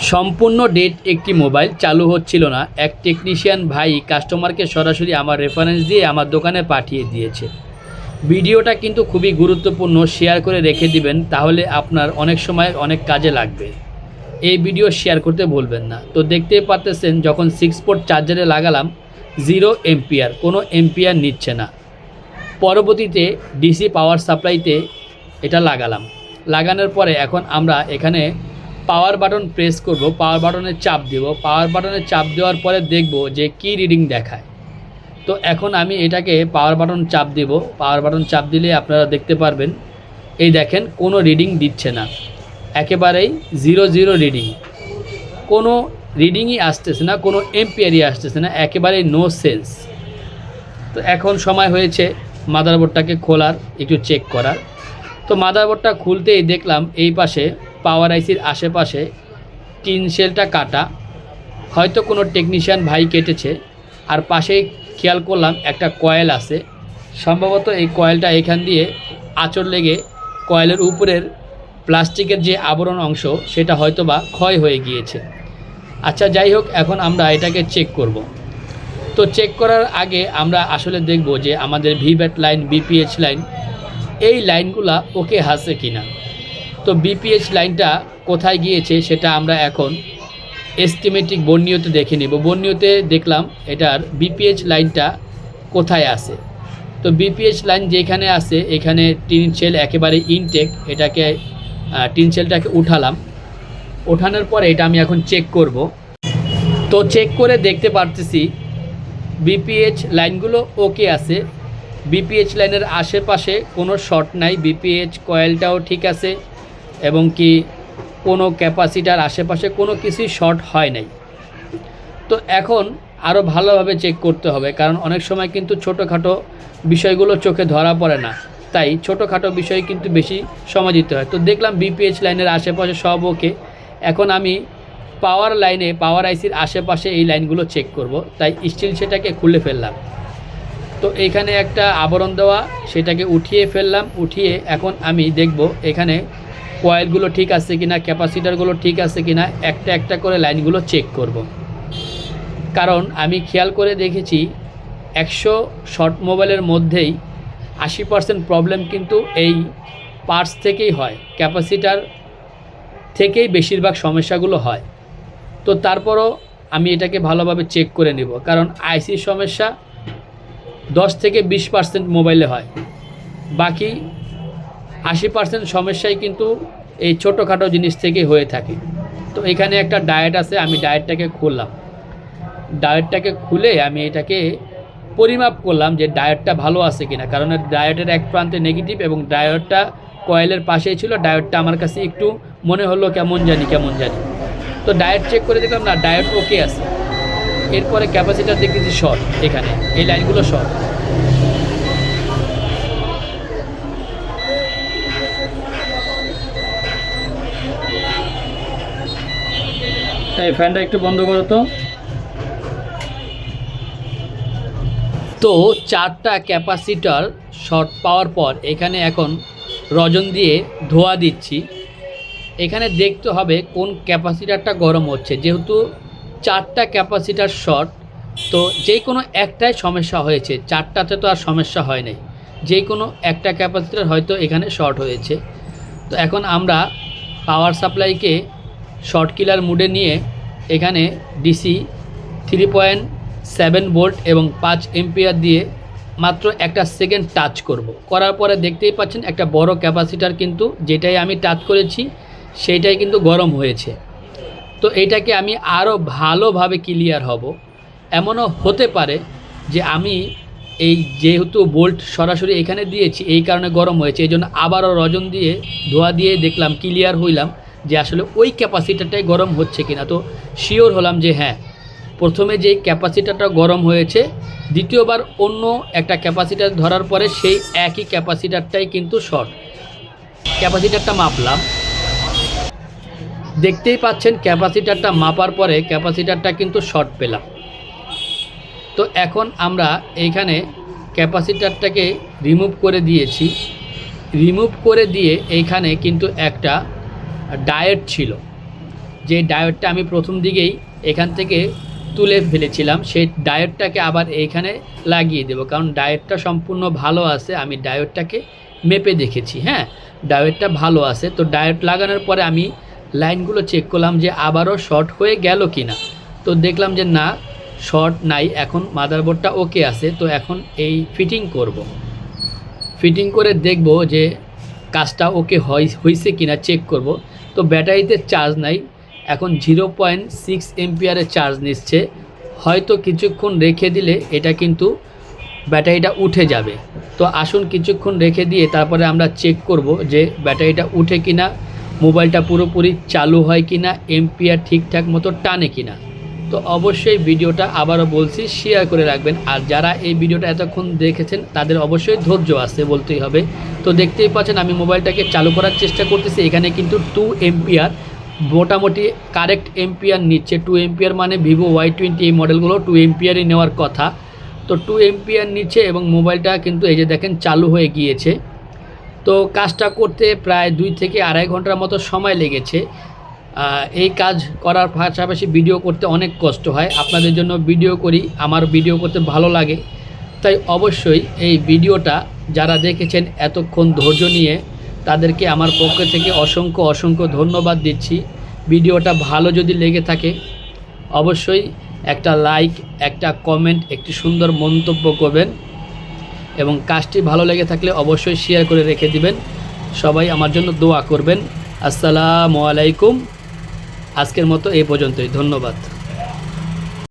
সম্পূর্ণ ডেট একটি মোবাইল চালু হচ্ছিল না। এক টেকনিশিয়ান ভাই কাস্টমারকে সরাসরি আমার রেফারেন্স দিয়ে আমার দোকানে পাঠিয়ে দিয়েছে। ভিডিওটা কিন্তু খুবই গুরুত্বপূর্ণ, শেয়ার করে রেখে দিবেন, তাহলে আপনার অনেক সময় অনেক কাজে লাগবে। এই ভিডিও শেয়ার করতে ভুলবেন না। তো দেখতেই পারতেছেন, যখন 6 পোর্ট চার্জারে লাগালাম 0 এম্পিয়ার, কোনো এম্পিয়ার নিচ্ছে না। পরবর্তীতে ডিসি পাওয়ার সাপ্লাইতে এটা লাগানোর পরে এখন আমরা এখানে পাওয়ার বাটন প্রেস করব, পাওয়ার বাটনে চাপ দেব। পাওয়ার বাটনে চাপ দেওয়ার পরে দেখব যে কি রিডিং দেখায়। তো এখন আমি এটাকে পাওয়ার বাটন চাপ দেব। পাওয়ার বাটন চাপ দিলে আপনারা দেখতে পারবেন, এই দেখেন কোনো রিডিং দিচ্ছে না, একেবারেই 0 রিডিং, কোনো রিডিংই আসতেছে না, কোনো এম্পিয়ারই আসতেছে না, একেবারেই নো সেন্স। তো এখন সময় হয়েছে মাদারবোর্ডটাকে খোলার, একটু চেক করার। তো মাদারবোর্ডটা খুলতেই দেখলাম এই পাশে পাওয়ার আইসির আশেপাশে টিন শেলটা কাটা, হয়তো কোনো টেকনিশিয়ান ভাই কেটেছে। আর পাশেই খেয়াল করলাম একটা কয়েল আছে, সম্ভবত এই কয়েলটা এখান দিয়ে আঁচড় লেগে কয়েলের উপরের প্লাস্টিকের যে আবরণ অংশ সেটা হয়তো বা ক্ষয় হয়ে গিয়েছে। আচ্ছা, যাই হোক, এখন আমরা এটাকে চেক করব। তো চেক করার আগে আমরা আসলে দেখব যে আমাদের ভিভ্যাট লাইন, বিপিএইচ লাইন, এই লাইনগুলা ওকে আছে কিনা। তো বিপিএইচ লাইনটা কোথায় গিয়েছে সেটা আমরা এখন এস্টিমেটিক বর্ণীয়তে দেখে নেব। বর্ণীয়তে দেখলাম এটার বিপিএইচ লাইনটা কোথায় আছে। তো বিপিএইচ লাইন যেখানে আছে এখানে টিন শেল একেবারে ইনটেক, এটাকে টিন শেলটাকে উঠালাম। ওঠানোর পরে এটা আমি এখন চেক করব। তো চেক করে দেখতে পারতেছি বিপিএইচ লাইনগুলো ওকে আছে। বিপিএইচ লাইনের আশেপাশে কোনো শর্ট নাই, বিপিএইচ কয়েলটাও ঠিক আছে, এবং কি কোনো ক্যাপাসিটার আশেপাশে কোনো কিছুই শর্ট হয় নাই। তো এখন আরও ভালোভাবে চেক করতে হবে, কারণ অনেক সময় কিন্তু ছোটোখাটো বিষয়গুলো চোখে ধরা পড়ে না, তাই ছোটোখাটো বিষয় কিন্তু বেশি সময় দিতে হয়। তো দেখলাম বিপিএইচ লাইনের আশেপাশে সব ওকে। এখন আমি পাওয়ার লাইনে, পাওয়ার আইসির আশেপাশে এই লাইনগুলো চেক করব, তাই স্টিল সেটাকে খুলে ফেললাম। তো এইখানে একটা আবরণ দেওয়া, সেটাকে উঠিয়ে ফেললাম। উঠিয়ে এখন আমি দেখব এখানে কয়েলগুলো ঠিক আছে কিনা, ক্যাপাসিটারগুলো ঠিক আছে কিনা, একটা একটা করে লাইনগুলো চেক করব। কারণ আমি খেয়াল করে দেখেছি 100 শর্ট মোবাইলের মধ্যেই 80% প্রবলেম কিন্তু এই পার্টস থেকেই হয়, ক্যাপাসিটার থেকেই বেশিরভাগ সমস্যাগুলো হয়। তো তারপরও আমি এটাকে ভালোভাবে চেক করে নেব, কারণ আইসির সমস্যা 10 থেকে 20% মোবাইলে হয়, বাকি 80% সমস্যাই কিন্তু এই ছোটোখাটো জিনিস থেকে হয়ে থাকে। তো এখানে একটা ডায়েট আছে, আমি ডায়েটটাকে খুললাম। ডায়েটটাকে খুলে আমি এটাকে পরিমাপ করলাম যে ডায়েটটা ভালো আছে কিনা, কারণ ডায়েটের এক প্রান্তে নেগেটিভ এবং ডায়েটটা কয়েলের পাশেই ছিল। ডায়েটটা আমার কাছে একটু মনে হলো কেমন জানি। তো ডায়েট চেক করে দেখলাম না, ডায়েট ওকে আছে। এরপরে ক্যাপাসিটার দেখতেছি শর্ট, এখানে এই লাইনগুলো শর্ট। এই ফ্যানটা একটু বন্ধ করো তো। তো 4টা ক্যাপাসিটার শর্ট পাওয়ার পর এখানে এখন রজন দিয়ে ধোয়া দিচ্ছি। এখানে দেখতে হবে কোন ক্যাপাসিটারটা গরম হচ্ছে, যেহেতু 4টা ক্যাপাসিটার শর্ট, তো যে কোনো একটাই সমস্যা হয়েছে, 4টাতে তো আর সমস্যা হয় নাই, যে কোনো একটা ক্যাপাসিটার হয়তো এখানে শর্ট হয়েছে। তো এখন আমরা পাওয়ার সাপ্লাইকে শর্ট কিলার মুডে নিয়ে এখানে ডিসি 3.7 ভোল্ট এবং 5 এম্পিয়ার দিয়ে মাত্র একটা সেকেন্ড টাচ করব। করার পরে দেখতেই পাচ্ছেন একটা বড় ক্যাপাসিটার কিন্তু যেটাই আমি টাচ করেছি সেইটাই কিন্তু গরম হয়েছে। তো এইটাকে আমি আরও ভালোভাবে ক্লিয়ার হব। এমনও হতে পারে যে আমি এই যেহেতু বোল্ট সরাসরি এখানে দিয়েছি, এই কারণে গরম হয়েছে, এই জন্য আবারও রজন দিয়ে ধোয়া দিয়ে দেখলাম, ক্লিয়ার হইলাম যে আসলে ওই ক্যাপাসিটারটাই গরম হচ্ছে কিনা। তো শিওর হলাম যে হ্যাঁ, প্রথমে যে ক্যাপাসিটারটা গরম হয়েছে, দ্বিতীয়বার অন্য একটা ক্যাপাসিটার ধরার পরে সেই একই ক্যাপাসিটারটাই কিন্তু শর্ট। ক্যাপাসিটারটা মাপলাম, দেখতেই পাচ্ছেন ক্যাপাসিটারটা মাপার পরে ক্যাপাসিটারটা কিন্তু শর্ট পেলাম। তো এখন আমরা এইখানে ক্যাপাসিটারটাকে রিমুভ করে দিয়েছি। রিমুভ করে দিয়ে এইখানে কিন্তু একটা ডায়েট ছিল, যে ডায়োডটা আমি প্রথম দিকেই এখান থেকে তুলে ফেলেছিলাম, সেই ডায়োডটাকে আবার এইখানে লাগিয়ে দেব, কারণ ডায়োডটা সম্পূর্ণ ভালো আছে। আমি ডায়োডটাকে মেপে দেখেছি, হ্যাঁ ডায়োডটা ভালো আছে। তো ডায়োড লাগানোর পরে আমি লাইনগুলো চেক করলাম যে আবারও শর্ট হয়ে গেল কি না। তো দেখলাম যে না, শর্ট নাই, এখন মাদারবোর্ডটা ওকে আছে। তো এখন এই ফিটিং করব, ফিটিং করে দেখব যে কাজটা ওকে হয়েছে কি না চেক করব। তো ব্যাটারিতে চার্জ নাই, এখন 0.6 এম্পিয়ারের চার্জ নিচ্ছে। হয়তো কিছুক্ষণ রেখে দিলে এটা কিন্তু ব্যাটারিটা উঠে যাবে। তো আসুন কিছুক্ষণ রেখে দিয়ে তারপরে আমরা চেক করব যে ব্যাটারিটা উঠে কিনা, মোবাইলটা পুরোপুরি চালু হয় কিনা, এম্পিয়ার ঠিকঠাক মতো টানে কিনা। তো অবশ্যই ভিডিওটা আবারও বলছি শেয়ার করে রাখবেন। আর যারা এই ভিডিওটা এতক্ষণ দেখেছেন তাদের অবশ্যই ধৈর্য আছে বলতেই হবে। তো দেখতেই পাচ্ছেন আমি মোবাইলটাকে চালু করার চেষ্টা করতেছি, এখানে কিন্তু 2 এম্পিয়ার মোটামুটি কারেক্ট এম্পিয়ার নিচ্ছে। 2 এম্পিয়ার মানে ভিভো Y20 এই মডেলগুলো 2 এম্পিয়ারই নেওয়ার কথা। তো 2 এম্পিয়ার নিচ্ছে এবং মোবাইলটা কিন্তু এই যে দেখেন চালু হয়ে গিয়েছে। তো কাজটা করতে প্রায় 2 থেকে আড়াই ঘন্টার মতো সময় লেগেছে। এই কাজ করার পাশাপাশি ভিডিও করতে অনেক কষ্ট হয়, আপনাদের জন্য ভিডিও করি, আমার ভিডিও করতে ভালো লাগে। তাই অবশ্যই এই ভিডিওটা যারা দেখেছেন এতক্ষণ ধৈর্য নিয়ে তাদেরকে আমার পক্ষ থেকে অসংখ্য অসংখ্য ধন্যবাদ দিচ্ছি। ভিডিওটা ভালো যদি লেগে থাকে অবশ্যই একটা লাইক, একটা কমেন্ট, একটি সুন্দর মন্তব্য করবেন এবং কাজটি ভালো লেগে থাকলে অবশ্যই শেয়ার করে রেখে দিবেন। সবাই আমার জন্য দোয়া করবেন। আসসালামু আলাইকুম। আজকের মতো এই পর্যন্তই, ধন্যবাদ।